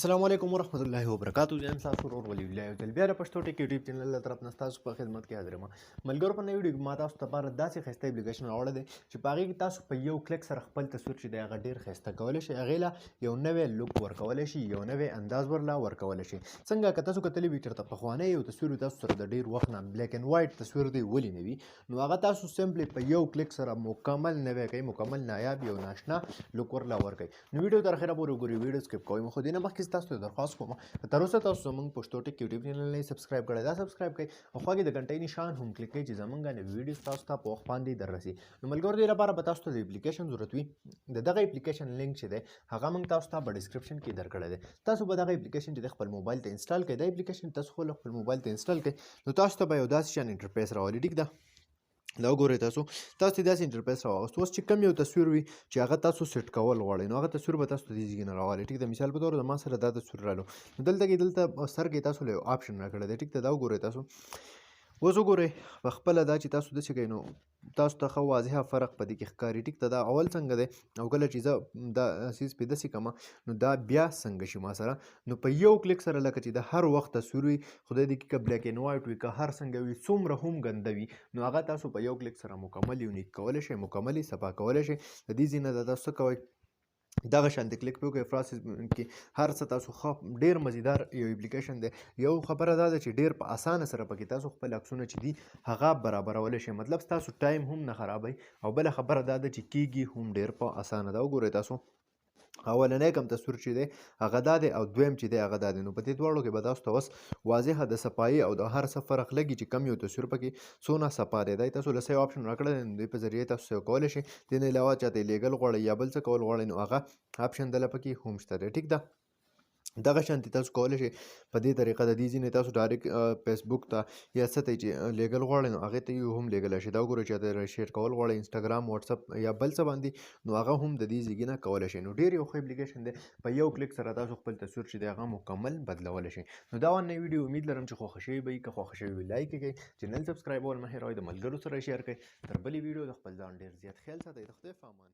السلام علیکم ورحمت الله وبرکاتو. زه یم ستاسو ورور ولی الله یو ځل بیا د پښتو ټیک یوټیوب چینل له طرف نه ستاسو په خدمت کې حاضر یم. ملګرو په نوې ویډیو کې ما تاسو لپاره داسې ښایسته اپلیکیشن راوړی دی چې په هغې کې تاسو په یو کلیک سره خپل تصویر چې دی هغه ډېر ښایسته کولی شئ، هغې له یو نوی لوک ورکولی شئ، یو نوی انداز ورله ورکولی شئ. څنګه که تاسو کتلی وي چېرته پخوانی یو تصویر تاسو سره د ډېر وخت نه بلیک اینډ وایټ تصویر دی ولې نه وي، نو هغه تاسو سمپلی په یو کلیک سره مکمل نوی کوئ، مکمل نایاب یو ناشنا لوک ورله ورکوئ. نو ویډیو تر اخره پورې وګورئ، ویډیو سکپ کوئ. خو دې نه مخکې تاسو ته درخواست کوم که تر اوسه تاسو زموږ پښتو ټیک یوټیوب چینل نه سبسکرایب کړی دا سبسکرایب کړئ او خوا کې د غنټۍ نشان هم کلیک کړئ چې زموږ نوې ویډیوز تاسو ته په وخت باندې دررسي. نو ملګرو دې لپاره به تاسو ته د اپلیکیشن ضرورت وي. د دغه اپلیکیشن لینک چې دی هغه موږ تاسو ته په ډسکرپشن کې درکړی دی. تاسو به دغه اپلیکیشن چې د خپل موبایل ته انسټال کړئ، دا اپلیکیشن تاسو خپل موبایل ته انسټال کړئ نو تاسو ته به یو داسې شان انټرفیس راولي. ټیک ده، دا وګورئ تاسو ته داسې انټرفیس راوغوست. اوس چې کوم یو تصویر وي چې هغه تاسو سیټ کول غواړئ نو هغه تصویر به تاسو ته دې ځای نه راولي. ټیک ده، مثال په توګه د ما سره دا تصویر رالو نو دلته سر کې تاسو له یو آپشن راکړی دی. ټیک ده، دا وګورئ تاسو. اوس وګورئ په خپله دا چې تاسو داسې کوئ نو تاسو ته ښه واضحه فرق په دې کې ښکاري. ټیک ده، دا اول څنګه دی او کله چې زه دا څیز پې داسې کړمه نو دا بیا څنګه شي ما سره، نو په یو کلیک سره لکه چې د هر وخت تصویر وي، خدای دې کړي که بلیک اینډ وایټ وي، که هر څنګه وي، څومره هم ګنده وي، نو هغه تاسو په یو کلیک سره مکمل یونیک کولی شئ، مکمل یې صفا کولی شئ. د دې ځای نه دا تاسو څه کوئ، دغه شانتې کلیک پې وکړئ. پروسس کې هر څه تاسو ښه ډېر مزیدار یو اپلیکیشن دی. یو خبره دا ده چې ډېر په اسانه سره پکې تاسو خپل عکسونه چې دي هغه برابرولی شئ، مطلب ستاسو ټایم هم نه خرابوي. او بله خبره دا ده چې کیږي هم ډېر په اسانه. دا وګورئ تاسو اولنی کوم تصویر چې دی هغه دا دی او دویم چې دی هغه دا دی. نو په دې دواړو کې به تاسو ته اوس واضحه د صفایي او د هر څه فرق لګي چې کم یو تصویر پکې څونه صفا دی. دا تاسو له سیو آپشن راکړی دی نو دې په ذریعې تاسو سیو کولی شئ. دې نه علاوه چاته یې لیږل غواړئ یا بل څه کول غواړئ نو هغه آپشن دله پکې هم شته دی. ټیک ده، دغه شانتې تاسو کولی شئ په دې طریقه د دې ځینې تاسو ډایرکټ فیسبوک ته یا څه ته چې لیږل غواړئ نو هغې ته یې هم لیږلی شئ. دا وګورئ چې چاته شیر کول غواړئ انسټاګرام، وټساپ یا بل څه باندې نو هغه هم د دې ځایګي نه کولی شئ. نو ډېر یو ښه اپلیکیشن دی، په یو کلیک سره تاسو خپل تصویر چې دی هغه مکمل بدلولی شئ. نو دا وانه ویډیو امید لرم چې خوښه شوې به وي. که خوښه شوې وي لایک یې کړئ، چینل سبسکرایبول مه هېروئ، د ملګرو سره یې شیر کړئ. تر بلې ویډیو د خپل ځان ډېر زیات خیال ساتئ. د خدای په امان.